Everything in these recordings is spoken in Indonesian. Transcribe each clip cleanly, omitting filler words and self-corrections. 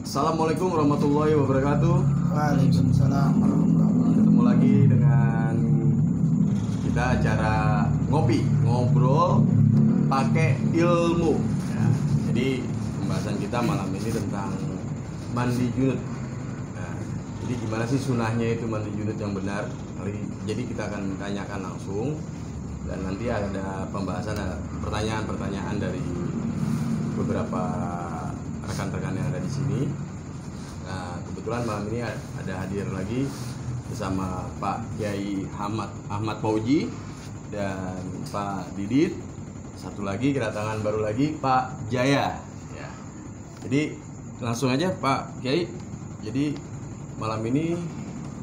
Assalamualaikum warahmatullahi wabarakatuh. Waalaikumsalam warahmatullahi wabarakatuh. Ketemu lagi dengan kita acara ngobrol pakai ilmu. Ya, jadi pembahasan kita malam ini tentang mandi junub. Nah, jadi gimana sih sunahnya itu mandi junub yang benar? Jadi kita akan tanyakan langsung dan nanti ada pembahasan, ada pertanyaan-pertanyaan dari beberapa rekan-rekan yang ada di sini. Nah, kebetulan malam ini ada hadir lagi bersama Pak Kiai Ahmad Fauji dan Pak Didit. Satu lagi kedatangan baru lagi Pak Jaya. Ya. Jadi langsung aja Pak Kiai. Jadi malam ini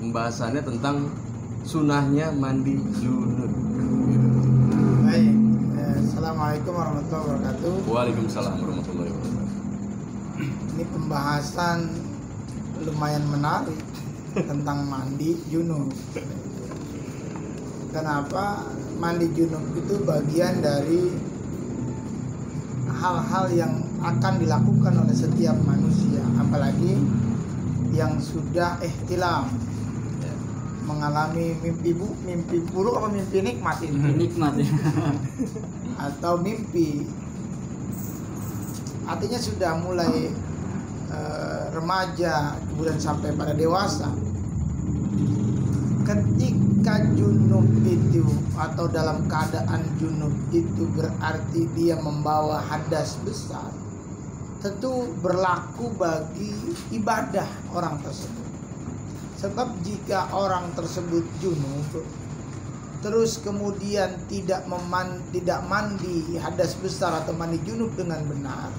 pembahasannya tentang sunahnya mandi junub. Baik, Assalamualaikum warahmatullahi wabarakatuh. Waalaikumsalam warahmatullahi wabarakatuh. Ini pembahasan lumayan menarik tentang mandi junub. Kenapa? Mandi junub itu bagian dari hal-hal yang akan dilakukan oleh setiap manusia, apalagi yang sudah ihtilam, mengalami mimpi buruk apa mimpi nikmat ini? Nikmat ya. Atau mimpi, artinya sudah mulai remaja kemudian sampai pada dewasa. Ketika junub itu atau dalam keadaan junub itu berarti dia membawa hadas besar, tentu berlaku bagi ibadah orang tersebut. Sebab jika orang tersebut junub terus kemudian tidak mandi hadas besar atau mandi junub dengan benar,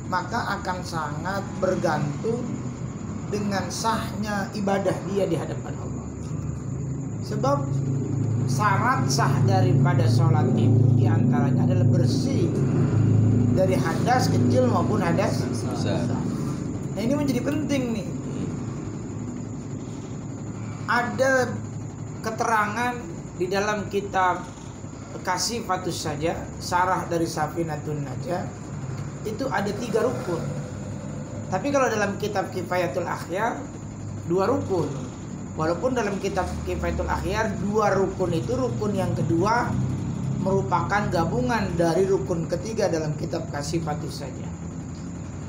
maka akan sangat bergantung dengan sahnya ibadah dia di hadapan Allah. Sebab syarat sah daripada sholat itu diantaranya adalah bersih dari hadas kecil maupun hadas besar. Nah, ini menjadi penting nih. Ada keterangan di dalam kitab Kasifatus Saja, syarah dari Safinatun Najah, itu ada 3 rukun. Tapi kalau dalam kitab Kifayatul Akhyar 2 rukun. Walaupun dalam kitab Kifayatul Akhyar 2 rukun itu, rukun yang kedua merupakan gabungan dari rukun ketiga dalam kitab Kasifatus Saja.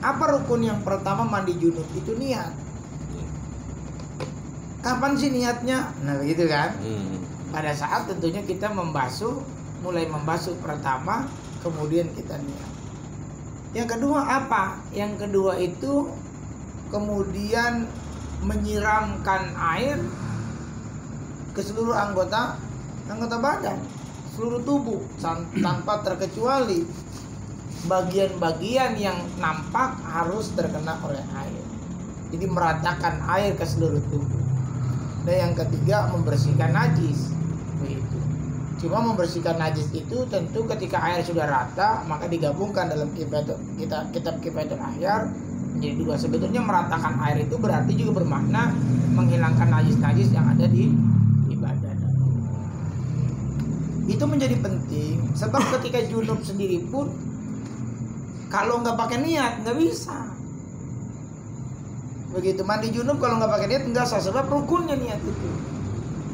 Apa rukun yang pertama mandi junub? Itu niat. Kapan sih niatnya? Nah begitu kan? Pada saat tentunya kita mulai membasuh pertama, kemudian kita niat. Yang kedua apa? Yang kedua itu kemudian menyiramkan air ke seluruh anggota badan, seluruh tubuh tanpa terkecuali bagian-bagian yang nampak harus terkena oleh air. Jadi meratakan air ke seluruh tubuh. Dan yang ketiga membersihkan najis. Begitu. Cuma membersihkan najis itu tentu ketika air sudah rata maka digabungkan dalam kitab Kifayatul Akhyar menjadi 2. Sebetulnya meratakan air itu berarti juga bermakna menghilangkan najis-najis yang ada di badan. Itu menjadi penting sebab ketika junub sendiri pun kalau nggak pakai niat nggak bisa. Begitu mandi junub kalau nggak pakai niat nggak sah, sebab rukunnya niat itu.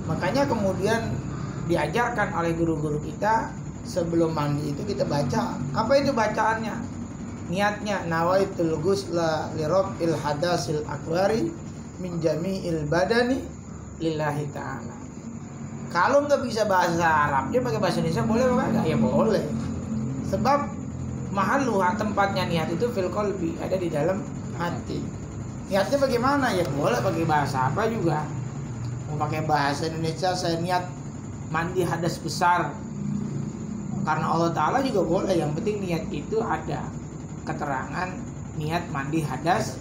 Makanya kemudian diajarkan oleh guru-guru kita sebelum mandi itu kita baca. Apa itu bacaannya? Niatnya nawaitul ghusla li rabbil hadasil akbari min jami'il badani lillahi ta'ala. Kalau nggak bisa bahasa Arab, dia pakai bahasa Indonesia boleh apa enggak? Ya boleh. Sebab mahalluha, tempatnya niat itu fil qalbi, ada di dalam hati. Niatnya bagaimana? Ya boleh pakai bahasa apa juga. Mau pakai bahasa Indonesia, saya niat mandi hadas besar karena Allah Ta'ala juga boleh. Yang penting niat itu ada keterangan niat mandi hadas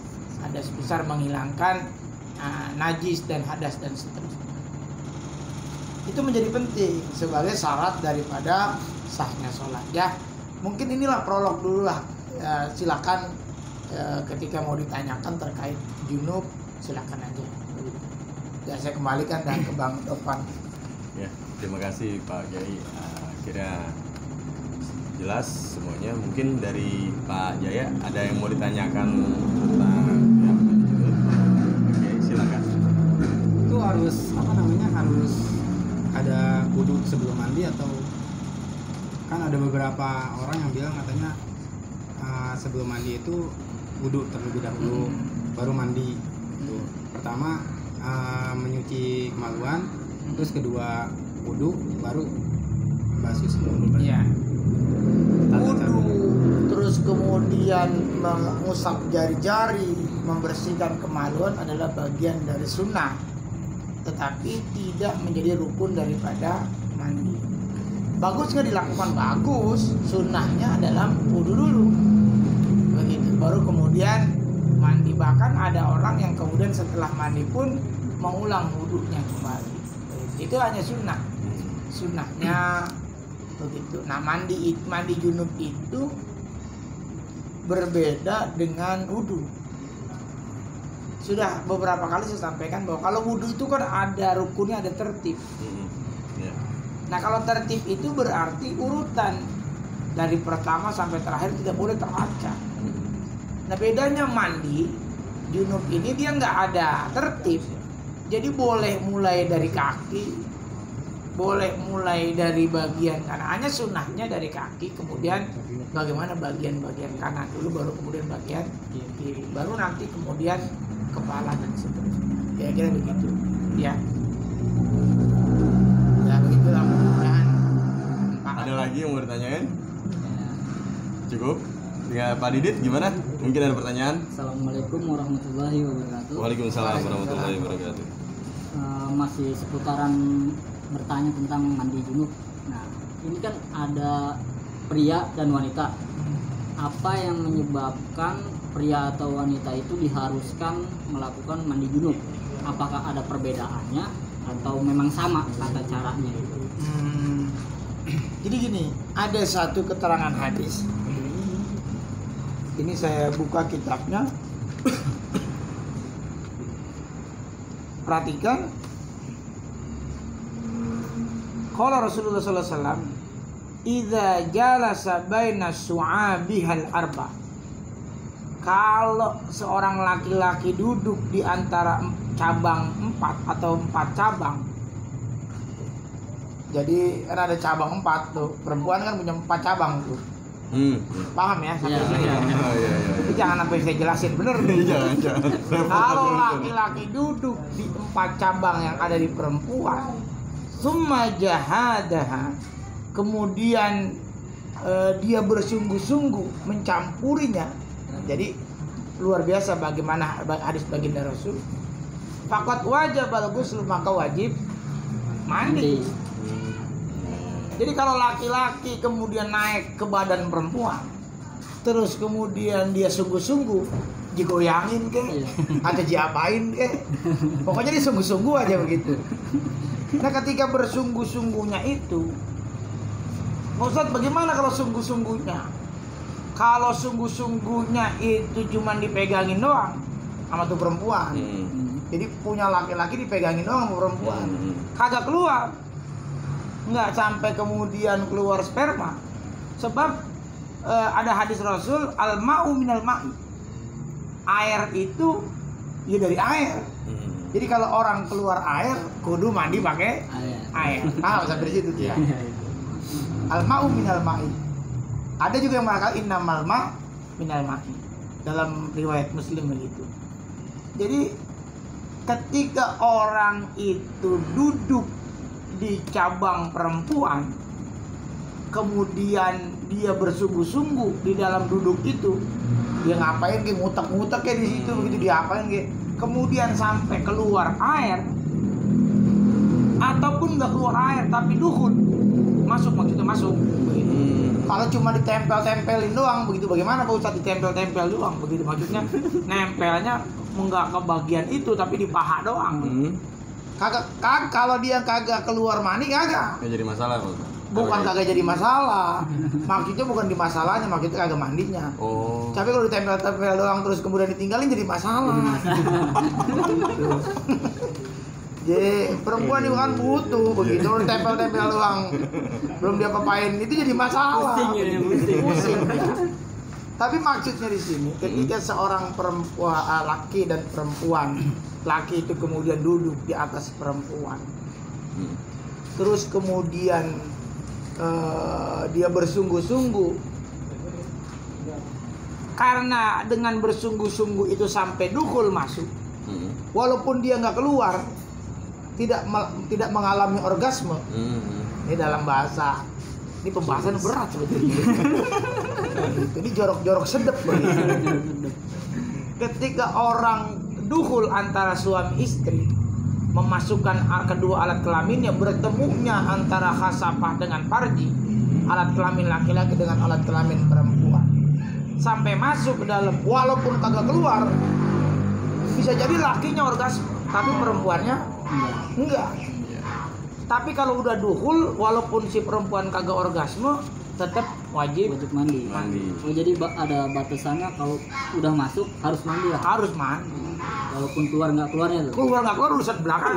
besar, menghilangkan najis dan hadas dan seterusnya. Itu menjadi penting sebagai syarat daripada sahnya sholat. Ya mungkin inilah prolog dulu lah. Silakan ketika mau ditanyakan terkait junub silakan aja. Ya saya kembalikan dan ke Bang Topan. Ya, terima kasih Pak Kiai. Akhirnya jelas semuanya. Mungkin dari Pak Jaya ada yang mau ditanyakan tentang sebelum mandi, atau kan ada beberapa orang yang bilang katanya sebelum mandi itu wudhu terlebih dahulu baru mandi. Tuh. Pertama menyuci kemaluan, terus kedua wudhu, baru basuh seluruh badan. Iya. Tata Wudu, cara. terus kemudian mengusap jari-jari, membersihkan kemaluan adalah bagian dari sunnah, tetapi tidak menjadi rukun daripada mandi. Bagus nggak dilakukan? Bagus. Sunnahnya adalah wudu dulu, begitu, baru kemudian mandi. Bahkan ada orang yang kemudian setelah mandi pun mengulang wudunya kembali. Itu hanya sunnah. Sunnahnya begitu. Nah, mandi junub itu berbeda dengan wudu. Sudah beberapa kali saya sampaikan bahwa kalau wudu itu kan ada rukunnya, ada tertib. Nah, kalau tertib itu berarti urutan dari pertama sampai terakhir tidak boleh teracak. Nah, bedanya mandi junub ini dia nggak ada tertib. Jadi boleh mulai dari kaki, boleh mulai dari bagian kanan. Hanya sunnahnya dari kaki, kemudian bagaimana bagian-bagian kanan dulu, baru kemudian bagian kiri, baru nanti kemudian kepala dan seterusnya. Kira-kira begitu, ya. Ya begitulah, mudah-mudahan. Ada lagi yang mau ditanyain? Cukup? Ya, Pak Didit gimana? Mungkin ada pertanyaan? Assalamualaikum warahmatullahi wabarakatuh. Waalaikumsalam warahmatullahi wabarakatuh. Masih seputaran bertanya tentang mandi junub. Nah, ini kan ada pria dan wanita. Apa yang menyebabkan pria atau wanita itu diharuskan melakukan mandi junub? Apakah ada perbedaannya atau memang sama tata caranya itu? Jadi gini, ada satu keterangan hadis. Ini saya buka kitabnya. Perhatikan. Qala Rasulullah sallallahu alaihi wasallam, "Idza jalasa baina su'abihal arba." Kalau seorang laki-laki duduk di antara cabang 4 atau 4 cabang. Jadi ada cabang 4 tuh. Perempuan kan punya 4 cabang tuh. Paham ya sampai sini ya? Jadi jangan sampai saya jelasin, bener nih. Jangan. Kalau laki-laki duduk di 4 cabang yang ada di perempuan, summa jahadaha, kemudian dia bersungguh-sungguh mencampurinya. Jadi luar biasa bagaimana hadis baginda Rasul. Faqat wajib al-ghusl, maka wajib mandi. Jadi kalau laki-laki kemudian naik ke badan perempuan, terus kemudian dia sungguh-sungguh digoyangin ke, atau diapain ke, pokoknya dia sungguh-sungguh aja begitu. Nah, ketika bersungguh-sungguhnya itu, Ustaz, bagaimana kalau sungguh-sungguhnya? Kalau sungguh-sungguhnya itu cuma dipegangin doang sama tuh perempuan. Jadi punya laki-laki dipegangin doang sama perempuan, kagak keluar. Nggak sampai kemudian keluar sperma, sebab ada hadis Rasul, al-ma'u minal ma'i, air itu ya dari air. Jadi kalau orang keluar air kudu mandi pakai air. Sampai di situ ya. Al-ma'u minal ma'i. Ada juga yang mengatakan innamal ma' minal ma'i, dalam riwayat Muslim begitu. Jadi ketika orang itu duduk di cabang perempuan, kemudian dia bersungguh-sungguh di dalam duduk itu, dia ngapain, kayak ngutek-ngutek kayak di situ begitu, dia apain kayak, kemudian sampai keluar air, ataupun nggak keluar air tapi duhun masuk, maksudnya masuk begitu. Kalau cuma ditempel-tempelin doang begitu, bagaimana Pak Ustadz? Ditempel-tempel doang begitu, maksudnya nempelnya nggak ke bagian itu tapi di paha doang. Kagak, kalau dia kagak keluar mani kagak. Nggak jadi masalah, Pak. Bukan kagak jadi masalah. Maksudnya bukan di masalahnya, maksudnya kagak mandinya. Oh. Tapi kalau ditempel-tempel doang terus kemudian ditinggalin jadi masalah. Jadi perempuan juga kan butuh begitu, ditempel-tempel doang belum dia apain itu jadi masalah. Pusing. Tapi maksudnya di sini ketika seorang perempuan, laki dan perempuan, laki itu kemudian duduk di atas perempuan, terus kemudian dia bersungguh-sungguh, karena dengan bersungguh-sungguh itu sampai dukhul masuk, walaupun dia nggak keluar, tidak mengalami orgasme. Ini dalam bahasa, ini pembahasan berat sebetulnya. Ini jorok-jorok sedep begitu. Ketika orang dukhul antara suami istri, memasukkan kedua alat kelaminnya, bertemunya antara khasafah dengan farji, alat kelamin laki-laki dengan alat kelamin perempuan, sampai masuk ke dalam, walaupun kagak keluar, bisa jadi lakinya orgasme tapi perempuannya enggak. Tapi kalau udah dukhul, walaupun si perempuan kagak orgasme, tetap wajib mandi. Oh, jadi ada batasannya, kalau udah masuk harus mandi ya? Harus mandi. Walaupun keluar nggak keluarnya tuh? Nggak keluar urusan belakang.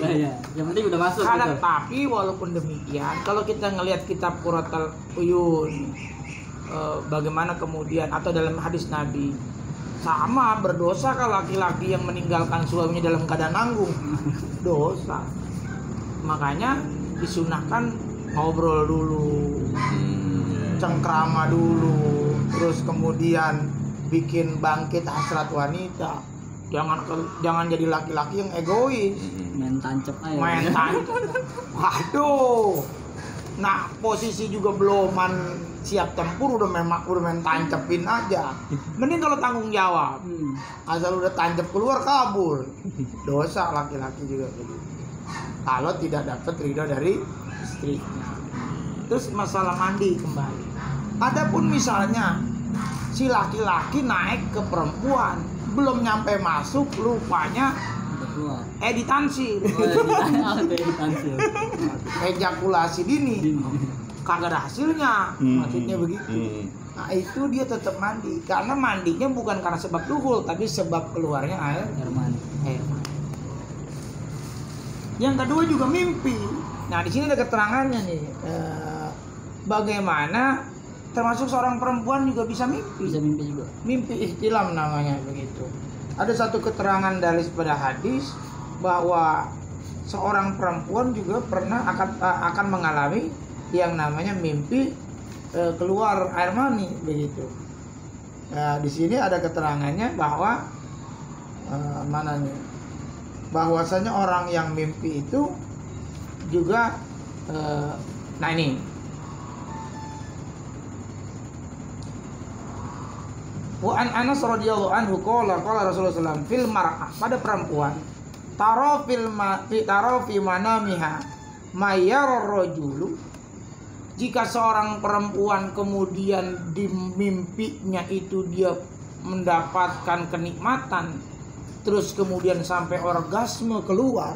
Iya. Yang penting udah masuk. Gitu. Tapi walaupun demikian, kalau kita ngelihat kitab Qurratul Uyun, bagaimana kemudian atau dalam hadis Nabi, sama berdosa kalau laki-laki yang meninggalkan suaminya dalam keadaan nanggung, dosa. Makanya disunahkan ngobrol dulu, cengkrama dulu, terus kemudian bikin bangkit hasrat wanita. Jangan jadi laki-laki yang egois, main tancap aja. Main tancap. Waduh. Nah, posisi juga belum siap tempur, udah main tancepin aja. Mending kalau tanggung jawab. Asal udah tancap keluar, kabur. Dosa laki-laki juga begitu. Kalau tidak dapat ridho dari istrinya. Terus masalah mandi kembali. Adapun misalnya si laki-laki naik ke perempuan, belum nyampe masuk, rupanya editansi. Ejakulasi dini. Kagak ada hasilnya, maksudnya begitu. Nah, itu dia tetap mandi, karena mandinya bukan karena sebab dukhul, tapi sebab keluarnya air mani. Yang kedua juga mimpi. Nah, di sini ada keterangannya nih. Bagaimana termasuk seorang perempuan juga bisa mimpi. Bisa mimpi juga. Mimpi ihtilam namanya begitu. Ada satu keterangan dari pada hadis bahwa seorang perempuan juga pernah akan mengalami yang namanya mimpi keluar air mani begitu. Nah, di sini ada keterangannya bahwa mana nih? Bahwasanya orang yang mimpi itu juga nah ini wa an Anas radhiyallahu anhu qala Rasulullah sallallahu fil mar'ah, pada perempuan taro fi manamiha mayyar rajulu, jika seorang perempuan kemudian di mimpinya itu dia mendapatkan kenikmatan, terus kemudian sampai orgasme keluar,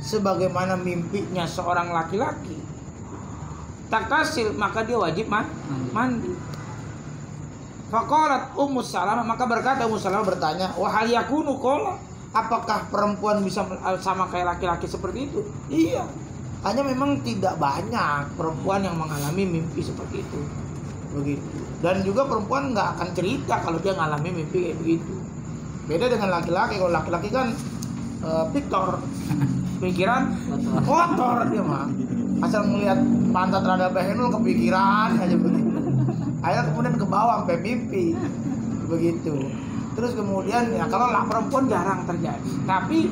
sebagaimana mimpinya seorang laki-laki, taktasil, maka dia wajib mandi. Faqalat Ummu Salamah, maka berkata Ummu Salamah bertanya, wa hal yakunu qala, apakah perempuan bisa sama kayak laki-laki seperti itu? Iya. Hanya memang tidak banyak perempuan yang mengalami mimpi seperti itu. Begitu. Dan juga perempuan nggak akan cerita kalau dia mengalami mimpi kayak begitu. Beda dengan laki-laki. Kalau laki-laki kan piktor, pikiran kotor dia mah. Asal melihat pantat rada behenul kepikiran aja begitu. Akhirnya kemudian ke bawah sampai mimpi begitu. Terus kemudian ya kalau perempuan jarang terjadi. Tapi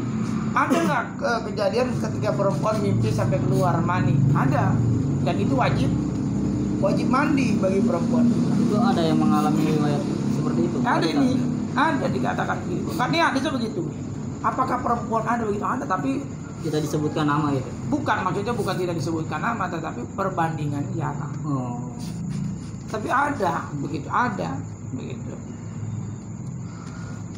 ada nggak kejadian ketika perempuan mimpi sampai keluar mani? Ada. Dan itu wajib mandi bagi perempuan. Itu ada yang mengalami riwayat seperti itu? Ada ini. Ada dikatakan begitu. Kan ini hadisnya begitu. Apakah perempuan ada begitu? Ada, tapi tidak disebutkan nama gitu. Bukan, maksudnya bukan tidak disebutkan nama, tetapi perbandingan jarang. Tapi ada, begitu.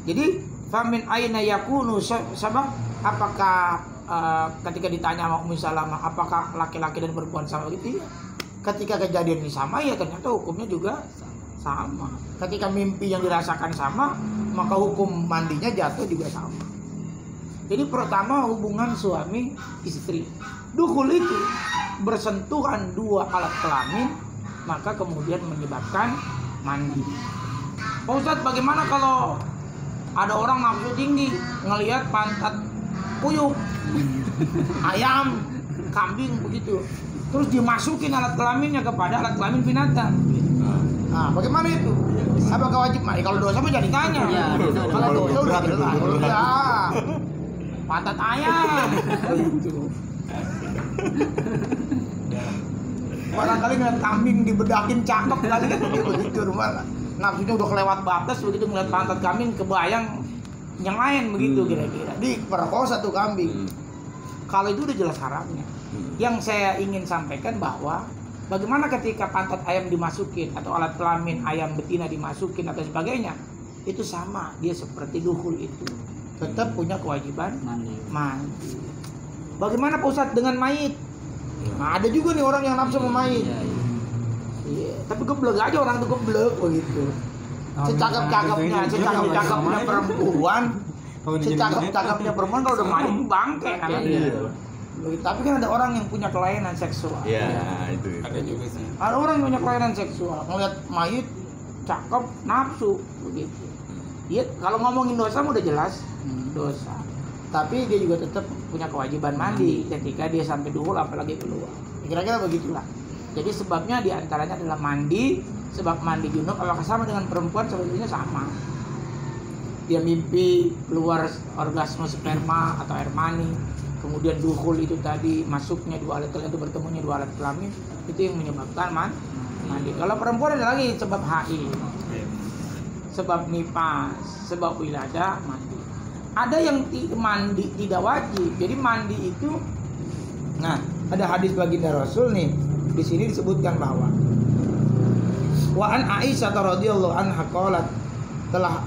Jadi famin aina yakunu sabab, apakah ketika ditanya sama Ummu Salamah apakah laki-laki dan perempuan sama begitu? Iya. Ketika kejadian ini sama, ya ternyata hukumnya juga sama. Ketika mimpi yang dirasakan sama, maka hukum mandinya jatuh juga sama. Jadi pertama hubungan suami istri, dukhul itu bersentuhan dua alat kelamin, maka kemudian menyebabkan mandi. Pak Ustadz, bagaimana kalau ada orang nafsu tinggi ngelihat pantat puyuh ayam, kambing begitu. Terus dimasukin alat kelaminnya kepada alat kelamin binatang. Nah, bagaimana itu? Apakah wajib mandi? Kalau dosa mah jadi tanya. Iya, dosa udah Kalau dosa udah berat itu. jelas. Ya. Pantat ayam. Begitu. Barangkali ngeliat kambing dibedakin cakep kali kan begitu rumah. Nafsunya udah kelewat batas begitu ngeliat pantat kambing kebayang yang lain begitu kira-kira. Diperkosa tuh kambing. Kalau itu udah jelas haramnya. Yang saya ingin sampaikan bahwa bagaimana ketika pantat ayam dimasukin atau alat kelamin ayam betina dimasukin atau sebagainya, itu sama, dia seperti dukhul itu. Tetap punya kewajiban Mandi. mandi. Bagaimana Pak Ustadz dengan mayit? Nah, ada juga nih orang yang nafsu sama mayit. Iya, iya. Iya, tapi geblek aja orang tuh geblek begitu. Secakep-cakepnya perempuan, secakep-cakepnya perempuan kalau udah mayit bangke kan. Iya. Tapi kan ada orang yang punya kelainan seksual. Iya, itu. Ada juga sih. Ada orang yang punya kelainan seksual, ngeliat mayit cakep nafsu begitu. Dia kalau ngomongin dosa udah jelas dosa. Tapi dia juga tetap punya kewajiban mandi ketika dia sampai duhul apalagi keluar. Kira-kira begitulah. Jadi sebabnya diantaranya adalah mandi. Sebab mandi junub apakah sama dengan perempuan? Sebetulnya sama. Dia mimpi keluar orgasme sperma atau air mani, kemudian duhul itu tadi masuknya dua alat kelamin, itu bertemunya dua alat kelamin, itu yang menyebabkan mandi. Kalau perempuan ada lagi sebab haid, sebab nifas, sebab wiladah mandi. Ada yang mandi tidak wajib. Jadi mandi itu, nah ada hadis baginda Rasul nih. Di sini disebutkan bahwa wa an Aisyah radhiyallahu anha qalat, telah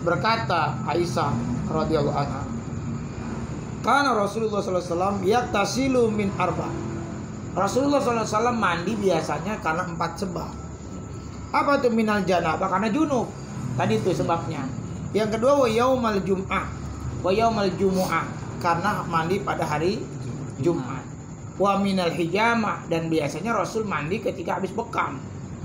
berkata Aisyah radhiyallahu anha, karena Rasulullah sallallahu alaihi wasallam yaktasilu min arba. Rasulullah sallallahu alaihi wasallam mandi biasanya karena 4 sebab. Apa itu minal janabah? Karena junub. Tadi itu sebabnya. Yang kedua wa yaumal jum'ah, wa yaumal jumu'ah, karena mandi pada hari Jumat. Wa minal hijamah, dan biasanya Rasul mandi ketika habis bekam.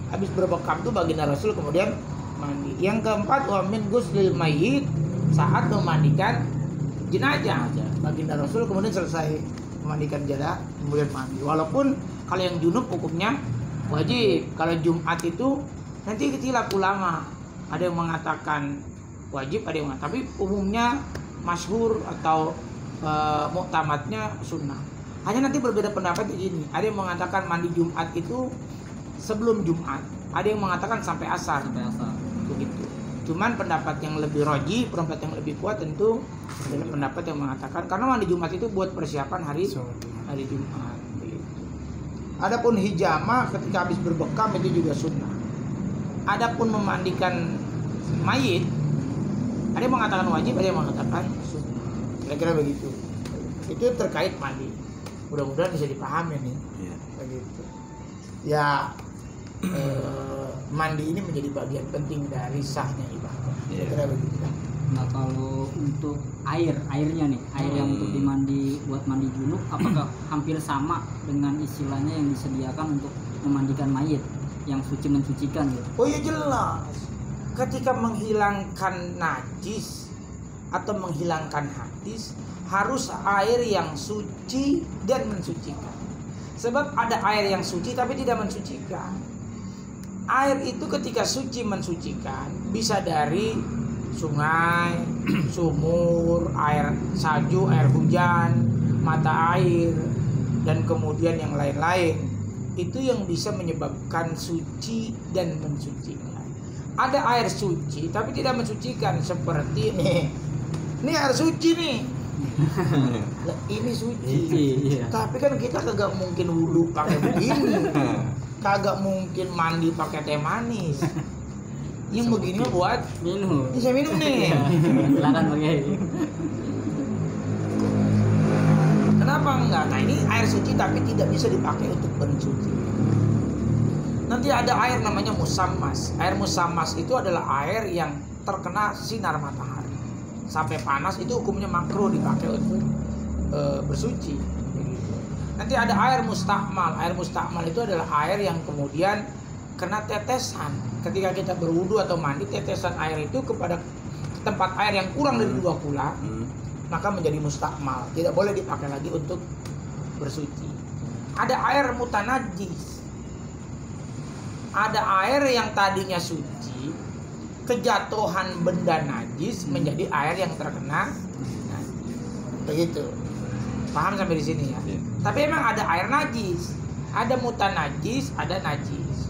Habis berbekam itu baginda Rasul kemudian mandi. Yang keempat wa min ghuslil mayyit, saat memandikan jenazah. Baginda Rasul kemudian selesai memandikan jenazah kemudian mandi. Walaupun kalau yang junub hukumnya wajib. Kalau Jumat itu nanti khilaf ulama. Ada yang mengatakan wajib, ada yang mengatakan, tapi umumnya masyhur atau muktamadnya sunnah. Hanya nanti berbeda pendapat di sini. Ada yang mengatakan mandi Jumat itu sebelum Jumat. Ada yang mengatakan sampai asar. Sampai asar. Begitu. Cuman pendapat yang lebih roji, pendapat yang lebih kuat tentu adalah pendapat yang mengatakan karena mandi Jumat itu buat persiapan hari Jumat. Begitu. Adapun hijama ketika habis berbekam itu juga sunnah. Adapun memandikan mayit, ada yang mengatakan wajib, ada yang mengatakan sunnah. Kira-kira begitu. Itu terkait mandi. Mudah-mudahan bisa dipahami nih. Iya. Begitu. Ya, mandi ini menjadi bagian penting dari sahnya ibadah. Kira-kira begitu. Nah kalau untuk airnya nih, air yang untuk dimandi buat mandi junub, apakah hampir sama dengan istilahnya yang disediakan untuk memandikan mayit yang suci mensucikan gitu? Oh iya jelas. Ketika menghilangkan najis atau menghilangkan hadis, harus air yang suci dan mensucikan. Sebab ada air yang suci tapi tidak mensucikan. Air itu ketika suci mensucikan bisa dari sungai, sumur, air salju, air hujan, mata air, dan kemudian yang lain-lain. Itu yang bisa menyebabkan suci dan mensucikan. Ada air suci tapi tidak mensucikan, seperti nih. Ini air suci nih. Lah, ini suci. Iya. Tapi kan kita kagak mungkin wudhu pakai begini. Kagak mungkin mandi pakai teh manis. Yang begini mah buat Minum. ini saya minum nih. Silakan pakai. Kenapa enggak? Nah ini air suci tapi tidak bisa dipakai untuk mencuci. Nanti ada air namanya musammas. Air musammas itu adalah air yang terkena sinar matahari sampai panas, itu hukumnya makruh dipakai untuk bersuci. Nanti ada air mustakmal. Air mustakmal itu adalah air yang kemudian kena tetesan. Ketika kita berwudu atau mandi, tetesan air itu kepada tempat air yang kurang dari 2 kula, maka menjadi mustakmal, tidak boleh dipakai lagi untuk bersuci. ada air mutanajis. Ada air yang tadinya suci, kejatuhan benda najis menjadi air yang terkena najis. Begitu. Paham sampai di sini ya? Iya. Tapi emang ada air najis, ada mutanajis, ada najis.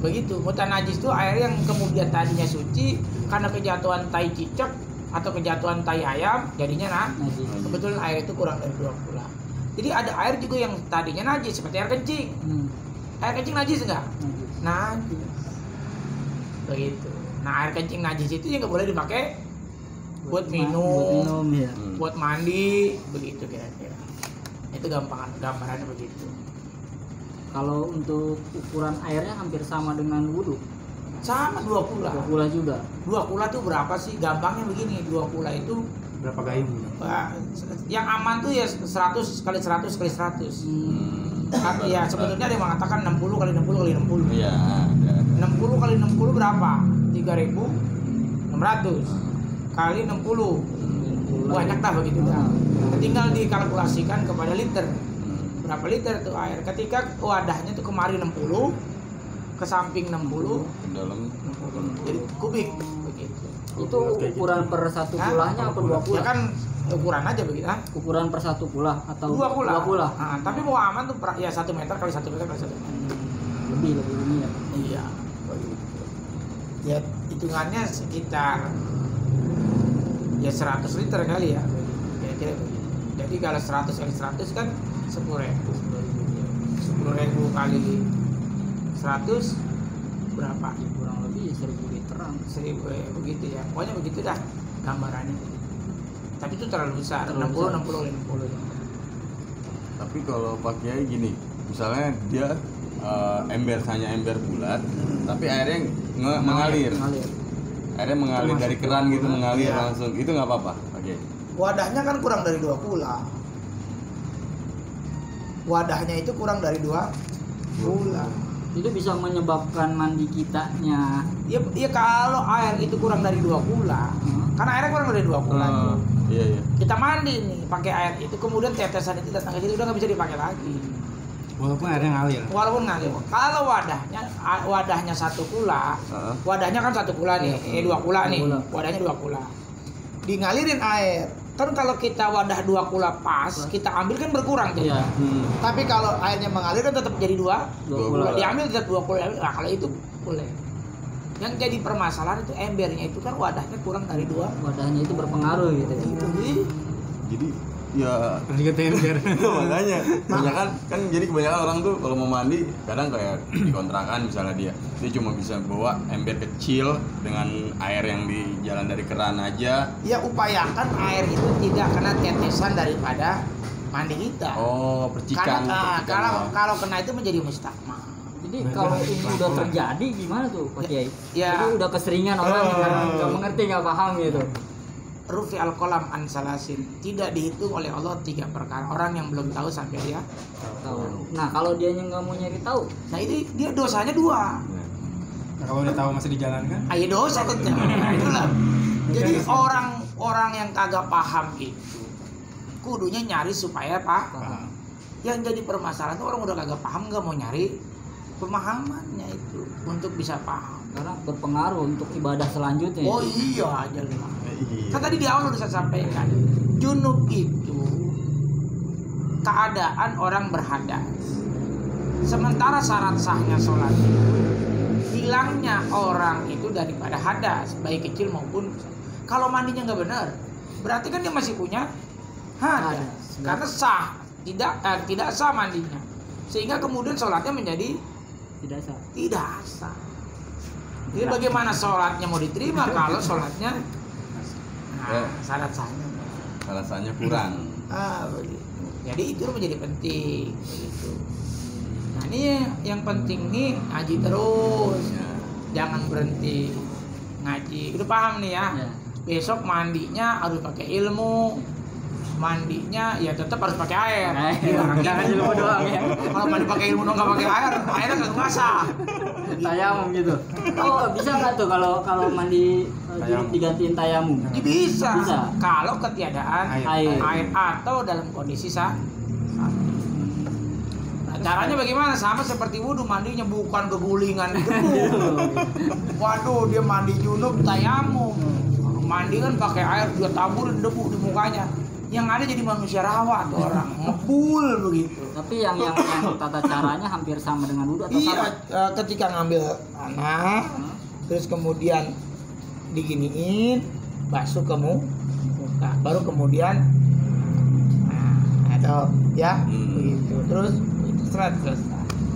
Begitu. Mutanajis itu air yang kemudian tadinya suci karena kejatuhan tai cicak atau kejatuhan tai ayam jadinya Najis. kebetulan air itu kurang dari 2 kula. Jadi ada air juga yang tadinya najis seperti air kencing. Air kencing najis enggak? Najis. Najis. Begitu. Nah, air kencing najis itu yang nggak boleh dipakai buat minum, ya. buat mandi, begitu kira-kira. Itu gambarannya begitu. Kalau untuk ukuran airnya hampir sama dengan wudhu. Sama 2 kula. 2 kula juga. 2 kula tuh berapa sih? Gampangnya begini, 2 kula itu Berapa gayung? yang aman tuh ya 100 kali 100 kali 100. Ya sebetulnya ada yang mengatakan 60 kali 60 kali 60. Iya, ada. 60 kali 60 berapa? 3.600 kali 60. Banyak dah begitu dah. Tinggal dikalkulasikan kepada liter. Berapa liter tuh air? Ketika wadahnya tuh kemari 60, ke samping 60, Ke dalam 60. Jadi kubik begitu. Itu ukuran per satu Hah? kulahnya apa 2 Ya kula? kan ukuran aja begitu ah. Ukuran per satu kulah atau 2 kula. 2 kula? Nah, tapi mau aman tuh ya 1 meter kali 1 meter kali 1 meter. Lebih ini ya. Iya, begitu. Ya hitungannya sekitar ya 100 liter kali ya. Kira-kira begitu. Jadi kalau 100 kali 100 kan 10.000. 10.000 kali 100 berapa? Kurang lebih 1.000 literan. 1.000 begitu ya. Pokoknya begitu dah gambarannya. Tapi itu terlalu besar. Terlalu 60 besar. 60 50. Tapi kalau Pak Kiai gini, misalnya dia hanya ember bulat, tapi airnya mengalir. Airnya mengalir Termasuk dari keran gitu, mengalir iya. langsung. Itu nggak apa-apa, Pak Kiai. Wadahnya kan kurang dari 2 kula. Wadahnya itu kurang dari 2 kula. Itu bisa menyebabkan mandi kitanya. Iya kalau air itu kurang dari 2 kula. Karena airnya kurang dari 2 kula. Iya, iya. Kita mandi nih pakai air itu, kemudian tetesan itu datang ke sini udah nggak bisa dipakai lagi. Walaupun airnya ngalir. Walaupun ngalir. Kalau wadahnya 1 kula, Heeh. wadahnya kan 1 kula nih, 2 kula nih, 2 kula. wadahnya 2 kula. Dingalirin air. Kan kalau kita wadah 2 kula pas, kita ambil kan berkurang tuh. Iya. Tapi kalau airnya mengalir kan tetap jadi 2 2 kula. kula. diambil tetap 2 kula. Nah, kalau itu boleh. Yang jadi permasalahan itu embernya itu kan wadahnya kurang dari 2. Wadahnya itu berpengaruh gitu. Jadi ya Lanjut ember. makanya kebanyakan orang tuh kalau mau mandi kadang kayak di kontrakan misalnya dia cuma bisa bawa ember kecil dengan air yang di jalan dari keran aja. Ya upayakan air itu tidak kena tetesan daripada mandi kita. Oh, percikan. Karena kalau kena itu menjadi mustakmal. Jadi kalau ini udah terjadi gimana tuh Pak Kiai? Ya. Itu udah keseringan orang karena nggak mengerti, nggak paham gitu. Rufi al-qalam an salasin, tidak dihitung oleh Allah 3 perkara. Orang yang belum tahu sampai dia Tahu. Nah kalau dia nggak mau nyari tahu, nah ini dia dosanya 2. Nah, kalau udah tahu masih dijalankan? Ayo dosa tetap. Nah, itulah. Jadi orang yang kagak paham itu kudunya nyari supaya paham. Yang jadi permasalahan itu orang udah kagak paham, nggak mau nyari pemahamannya itu untuk bisa paham. karena berpengaruh untuk ibadah selanjutnya. Oh iya aja lah. Iya. Kan tadi di awal udah saya sampaikan, junub itu keadaan orang berhadas. Sementara syarat sahnya sholat itu hilangnya orang itu daripada hadas, baik kecil maupun kalau mandinya nggak benar, berarti kan dia masih punya hadas. Karena sah, tidak sah mandinya, sehingga kemudian sholatnya menjadi tidak sah. Jadi bagaimana sholatnya mau diterima kalau sholatnya syarat sahnya kurang. Begitu. Jadi itu menjadi penting begitu. Nah ini yang penting nih ngaji terus, jangan berhenti ngaji. Udah paham nih ya? Besok mandinya harus pakai ilmu, mandinya ya tetap harus pakai air. Jangan ilmu doang ya. Kalau mandi pakai ilmu dong nggak pakai air, airnya nggak basah. Tayamum gitu. Oh bisa nggak tuh kalau mandi junub digantiin tayamum? Bisa. Bisa. Kalau ketiadaan Air. atau dalam kondisi Caranya bagaimana? Sama seperti wudhu, mandinya bukan kegulingan di debu. Waduh, dia mandi junub tayamum. Mandi kan pakai air dia taburin debu di mukanya. Yang ada jadi manusia rawa tuh orang, ngebul begitu. Tapi yang tata caranya hampir sama dengan wudhu atau Iya, sama? ketika ngambil tanah, terus kemudian diginiin, basuh ke muka, baru kemudian atau ya begitu. Terus terus.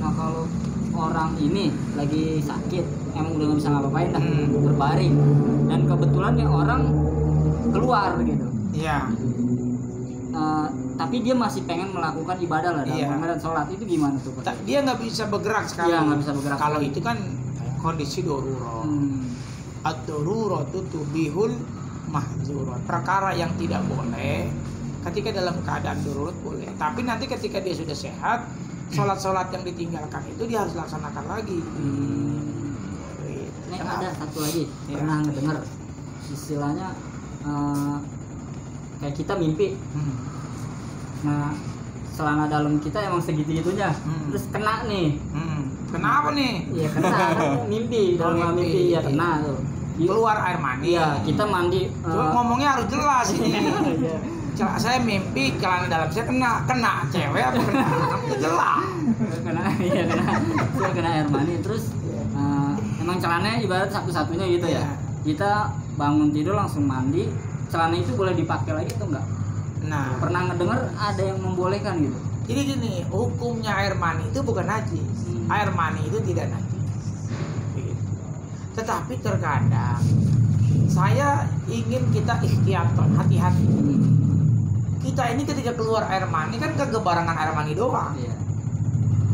Nah kalau orang ini lagi sakit, emang udah nggak bisa ngapa-ngapain dah, berbaring, dan kebetulan ya orang keluar gitu. Iya. Tapi dia masih pengen melakukan ibadah lah dalam rangka sholat, itu gimana tuh? Dia nggak bisa bergerak sekali. Iya, nggak bisa bergerak. Kalau itu kan kondisi darurat. Ad-daruratu tubihul mahzurat. Perkara yang tidak boleh ketika dalam keadaan darurat boleh. Tapi nanti ketika dia sudah sehat, sholat-sholat yang ditinggalkan itu dia harus laksanakan lagi. Ini ada satu lagi, pernah ngedenger istilahnya kayak kita mimpi. Nah, celana dalam kita emang segitu-gitunya. Terus kena nih. Kenapa nih? Iya, kena kan mimpi, dalam mimpi ya kena tuh. Keluar air mani. Iya, kita mandi. Cuma ngomongnya harus jelas ini. Saya mimpi celana dalam saya kena cewek apa kena? Jelas. Kena air mani. Terus emang celananya ibarat satu-satunya gitu ya. Kita bangun tidur langsung mandi. Celana itu boleh dipakai lagi atau enggak? Nah, pernah ngedenger ada yang membolehkan gitu. Jadi gini, hukumnya air mani itu bukan najis. Air mani itu tidak najis. Begitu. Tetapi terkadang saya ingin kita ikhtiaton, hati-hati. Kita ini ketika keluar air mani kan kegebarangan air mani doang. Iya.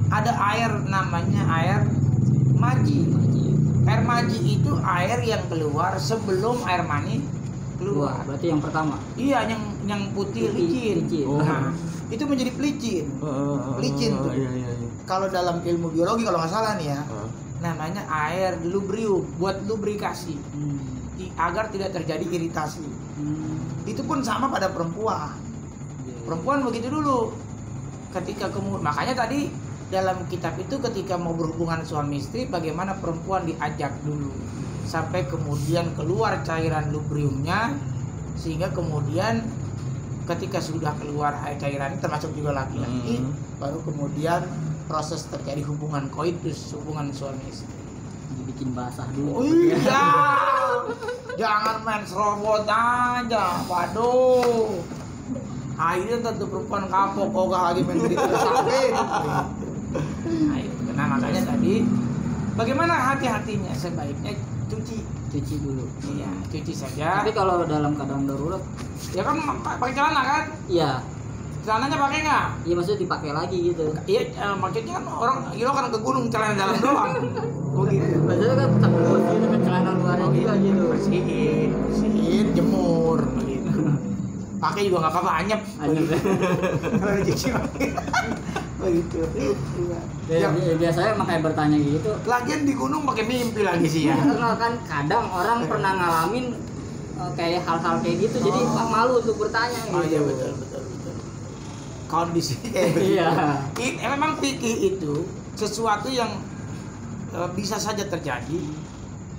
Ada air namanya air maji. Air maji itu air yang keluar sebelum air mani keluar. Berarti yang pertama. Iya, yang putih licin. Nah, itu menjadi pelicin. Pelicin tuh. Iya. Kalau dalam ilmu biologi kalau nggak salah nih ya, namanya air lubrium buat lubrikasi agar tidak terjadi iritasi. Itu pun sama pada perempuan. Perempuan begitu dulu. Ketika makanya tadi dalam kitab itu ketika mau berhubungan suami istri bagaimana perempuan diajak dulu sampai kemudian keluar cairan lubriumnya, sehingga kemudian ketika sudah keluar cairan termasuk juga laki-laki baru kemudian proses terjadi hubungan koitus, hubungan suami istri. Dibikin basah dulu. Oh iya. Jangan main serobot aja. Waduh. Akhirnya tentu perempuan kapok kok lagi main gitu sakit. Nah, makanya tadi bagaimana hati-hatinya sebaiknya cuci dulu. Iya, cuci saja. Tapi kalau dalam keadaan darurat ya kan pakai celana kan? Iya. Celananya pakai nggak? Iya, maksudnya dipakai lagi gitu. Iya, maksudnya kan orang kan ke gunung celana dalam doang. Oh gitu. Maksudnya kan takut gitu kan celana luarnya juga gitu. Bersihin, jemur begitu. Pakai juga nggak apa-apa, anyep. Kalau dicuci begitu. Ya, biasanya makanya bertanya gitu. Lagian di gunung pakai mimpi lagi sih ya. Karena kan kadang orang pernah ngalamin kayak hal-hal kayak gitu, jadi malu untuk bertanya gitu. Oh iya betul. Kondisi iya. Memang fikih itu sesuatu yang bisa saja terjadi,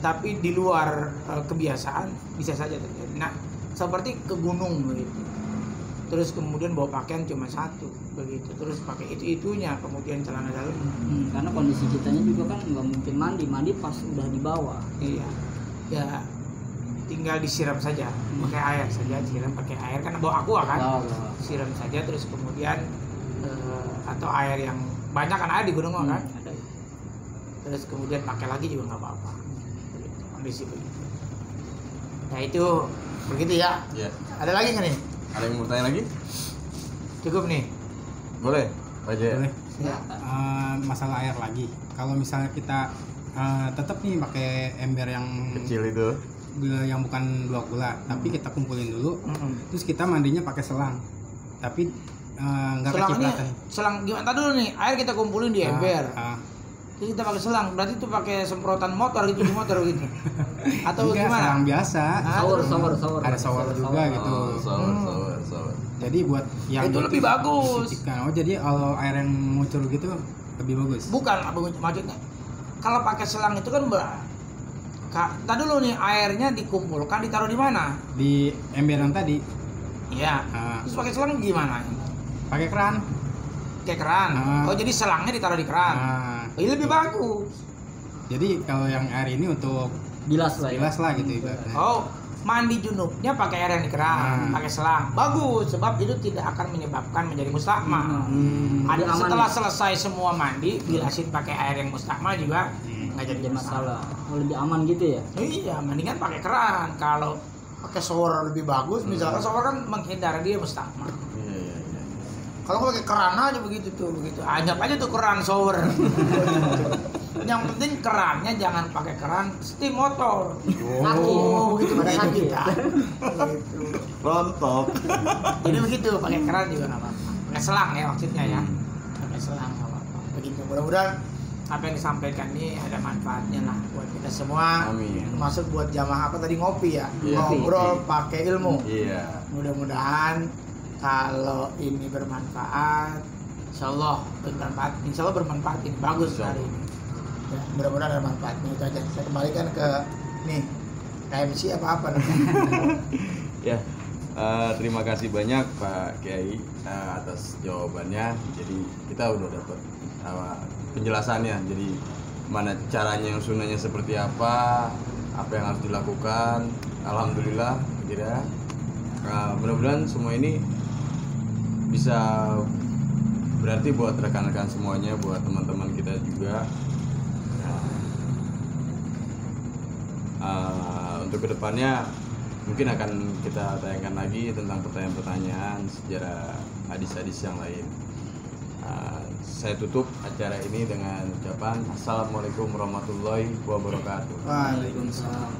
tapi di luar kebiasaan bisa saja terjadi. Nah, seperti ke gunung begitu. Terus kemudian bawa pakaian cuma satu begitu, terus pakai itunya, kemudian celana dalam. Karena kondisi kitanya juga kan nggak mungkin mandi pas udah di bawah. Iya, ya tinggal disiram saja, pakai air saja, siram pakai air kan bawa aqua kan, siram saja terus kemudian atau air yang banyak kan air di gunung kan, terus kemudian pakai lagi juga nggak apa-apa, kondisi begitu. Nah itu begitu ya. Iya. Ada lagi nggak nih? Ada yang mau tanya lagi? Cukup nih. Boleh, aja. Boleh. Ya. Masalah air lagi. Kalau misalnya kita tetap nih pakai ember yang Kecil itu. yang bukan 2 gula, tapi kita kumpulin dulu. Terus kita mandinya pakai selang. Tapi nggak kecipratan. Selang gimana dulu nih? Air kita kumpulin di ember. Jadi kita pakai selang, berarti itu pakai semprotan motor gitu di motor gitu. Atau Enggak, gimana? selang biasa. Shower. Ada shower juga gitu. Oh, sour. Jadi buat yang Itu lebih bagus. Kan, oh jadi kalau air yang muncul gitu lebih bagus. Bukan maksudnya. Kalau pakai selang itu kan tadi dulu nih airnya dikumpulkan ditaruh di mana? Di emberan tadi Iya. Terus pakai selang gimana? pakai keran. Kayak keran. Oh jadi selangnya ditaruh di keran. Oh, ini lebih bagus. Jadi kalau yang air ini untuk Bilas lah. bilas lah gitu ibaratnya. Oh, mandi junubnya pakai air yang di keran, pakai selang. Bagus, sebab itu tidak akan menyebabkan menjadi mustakmal. Ada Aman setelah ya? selesai semua mandi, bilasin pakai air yang mustakmal juga nggak jadi Jadi masalah. masalah. Oh, lebih aman gitu ya. Iya, mendingan pakai keran. Kalau pakai shower lebih bagus, misalkan shower kan menghindar dia mustakmal. Iya. Kalau pakai keran aja begitu tuh, begitu. Anggap aja tuh keran shower. Yang penting kerannya jangan pakai keran steam motor. Kaki. Gitu Pada begitu kaki. kita. Gitu. Rontok. Jadi begitu, pakai keran juga nggak apa-apa. Pakai selang ya maksudnya ya. Pakai selang nggak apa-apa. Begitu. Mudah-mudahan apa yang disampaikan ini ada manfaatnya lah buat kita semua. Amin. Termasuk buat jamaah apa tadi ngopi ya. Iya, Ngobrol ngopi. pakai ilmu. Iya. Mudah-mudahan kalau ini bermanfaat, insya Allah bermanfaat ini bagus Insya hari ini. Ya, mudah-mudahan ada manfaatnya itu aja. Saya kembalikan ke nih KMC apa Ya, terima kasih banyak Pak Kiai atas jawabannya. Jadi kita udah dapat penjelasannya. Jadi mana caranya yang sunnahnya seperti apa yang harus dilakukan. Alhamdulillah, kira mudah-mudahan semua ini bisa berarti buat rekan-rekan semuanya, buat teman-teman kita juga. Untuk kedepannya mungkin akan kita tayangkan lagi tentang pertanyaan-pertanyaan sejarah hadis-hadis yang lain. Saya tutup acara ini dengan ucapan Assalamualaikum warahmatullahi wabarakatuh. Waalaikumsalam.